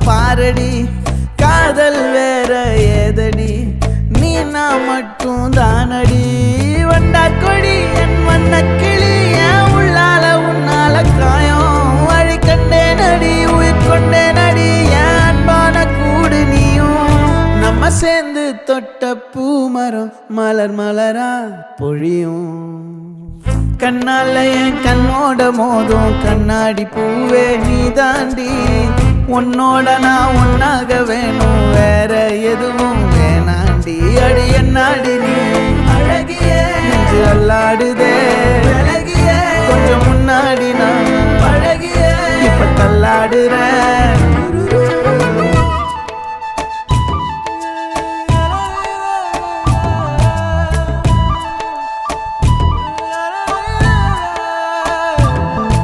பாரடி காதல் வேற ஏதடி நீ நான் மட்டும் தானடி வண்டா கொடி என் வண்ண கிளி என் உள்ளால உன்னால காயம் வழி கண்டே நடி உயிர் கொண்டே நடி என் அன்பான கூடு நீயும் நம்ம சேர்ந்து தொட்ட பூமரம் மலர் மலரா பொழியும் கண்ணால என் கண்ணோட மோதும் கண்ணாடி பூவே நீ தாண்டி உன்னோட நான் ஒன்னாக வேணும் வேற எதுவும் வேணாண்டி அடி என்னாடி நீ அழகியே நெஞ்சு அல்லாடுதே கொஞ்சம் முன்னாடி நான்